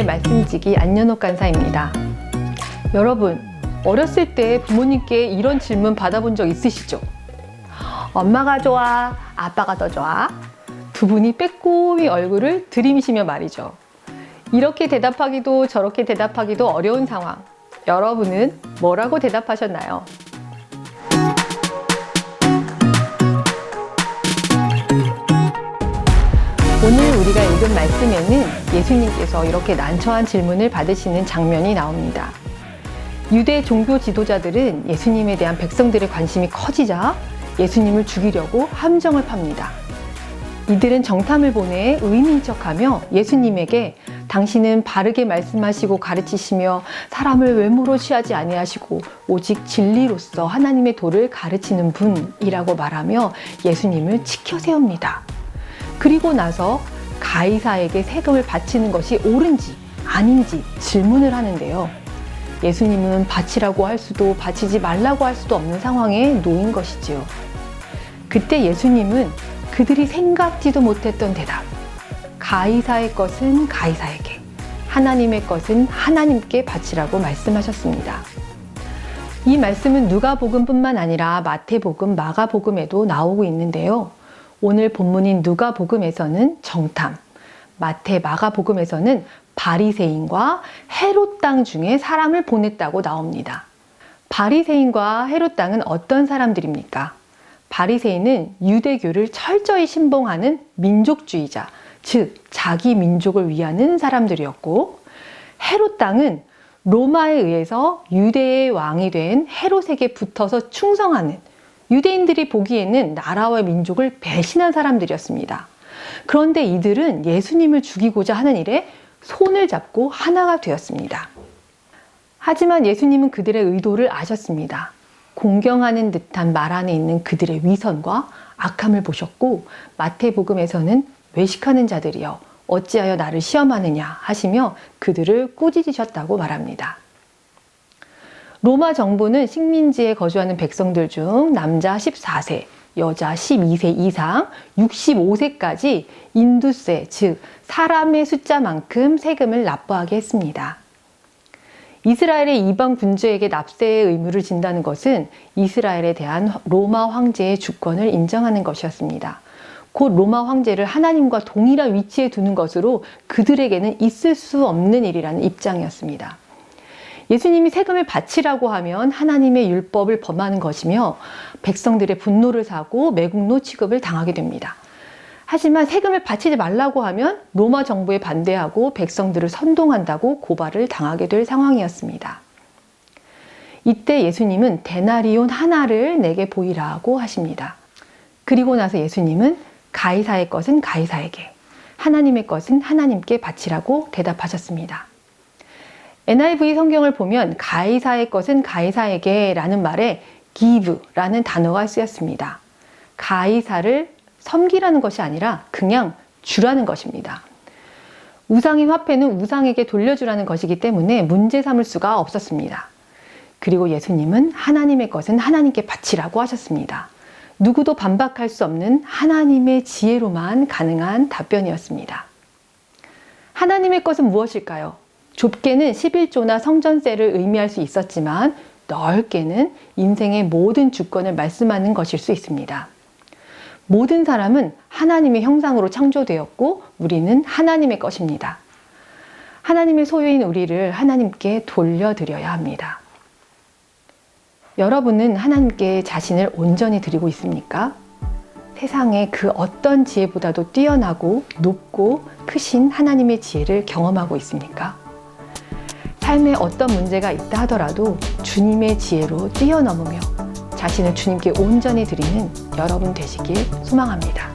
오늘의 말씀지기 안연옥 간사입니다. 여러분, 어렸을 때 부모님께 이런 질문 받아본 적 있으시죠? 엄마가 좋아? 아빠가 더 좋아? 두 분이 빼꼼히 얼굴을 들이미시며 말이죠. 이렇게 대답하기도 저렇게 대답하기도 어려운 상황. 여러분은 뭐라고 대답하셨나요? 오늘 우리가 읽은 말씀에는 예수님께서 이렇게 난처한 질문을 받으시는 장면이 나옵니다. 유대 종교 지도자들은 예수님에 대한 백성들의 관심이 커지자 예수님을 죽이려고 함정을 팝니다. 이들은 정탐을 보내 의인인 척하며 예수님에게 당신은 바르게 말씀하시고 가르치시며 사람을 외모로 취하지 아니하시고 오직 진리로서 하나님의 도를 가르치는 분이라고 말하며 예수님을 치켜 세웁니다. 그리고 나서 가이사에게 세금을 바치는 것이 옳은지 아닌지 질문을 하는데요. 예수님은 바치라고 할 수도 바치지 말라고 할 수도 없는 상황에 놓인 것이지요. 그때 예수님은 그들이 생각지도 못했던 대답, 가이사의 것은 가이사에게, 하나님의 것은 하나님께 바치라고 말씀하셨습니다. 이 말씀은 누가복음뿐만 아니라 마태복음, 마가복음에도 나오고 있는데요. 오늘 본문인 누가복음에서는 정탐, 마태, 마가복음에서는 바리새인과 헤롯 땅 중에 사람을 보냈다고 나옵니다. 바리새인과 헤롯 땅은 어떤 사람들입니까? 바리새인은 유대교를 철저히 신봉하는 민족주의자, 즉 자기 민족을 위하는 사람들이었고, 헤롯 땅은 로마에 의해서 유대의 왕이 된 헤롯에게 붙어서 충성하는, 유대인들이 보기에는 나라와 민족을 배신한 사람들이었습니다. 그런데 이들은 예수님을 죽이고자 하는 일에 손을 잡고 하나가 되었습니다. 하지만 예수님은 그들의 의도를 아셨습니다. 공경하는 듯한 말 안에 있는 그들의 위선과 악함을 보셨고, 마태복음에서는 외식하는 자들이여 어찌하여 나를 시험하느냐 하시며 그들을 꾸짖으셨다고 말합니다. 로마 정부는 식민지에 거주하는 백성들 중 남자 14세, 여자 12세 이상 65세까지 인두세, 즉 사람의 숫자만큼 세금을 납부하게 했습니다. 이스라엘의 이방 군주에게 납세의 의무를 진다는 것은 이스라엘에 대한 로마 황제의 주권을 인정하는 것이었습니다. 곧 로마 황제를 하나님과 동일한 위치에 두는 것으로 그들에게는 있을 수 없는 일이라는 입장이었습니다. 예수님이 세금을 바치라고 하면 하나님의 율법을 범하는 것이며 백성들의 분노를 사고 매국노 취급을 당하게 됩니다. 하지만 세금을 바치지 말라고 하면 로마 정부에 반대하고 백성들을 선동한다고 고발을 당하게 될 상황이었습니다. 이때 예수님은 데나리온 하나를 내게 보이라고 하십니다. 그리고 나서 예수님은 가이사의 것은 가이사에게, 하나님의 것은 하나님께 바치라고 대답하셨습니다. NIV 성경을 보면 가이사의 것은 가이사에게 라는 말에 give라는 단어가 쓰였습니다. 가이사를 섬기라는 것이 아니라 그냥 주라는 것입니다. 우상의 화폐는 우상에게 돌려주라는 것이기 때문에 문제 삼을 수가 없었습니다. 그리고 예수님은 하나님의 것은 하나님께 바치라고 하셨습니다. 누구도 반박할 수 없는 하나님의 지혜로만 가능한 답변이었습니다. 하나님의 것은 무엇일까요? 좁게는 11조나 성전세를 의미할 수 있었지만 넓게는 인생의 모든 주권을 말씀하는 것일 수 있습니다. 모든 사람은 하나님의 형상으로 창조되었고 우리는 하나님의 것입니다. 하나님의 소유인 우리를 하나님께 돌려드려야 합니다. 여러분은 하나님께 자신을 온전히 드리고 있습니까? 세상의 그 어떤 지혜보다도 뛰어나고 높고 크신 하나님의 지혜를 경험하고 있습니까? 삶에 어떤 문제가 있다 하더라도 주님의 지혜로 뛰어넘으며 자신을 주님께 온전히 드리는 여러분 되시길 소망합니다.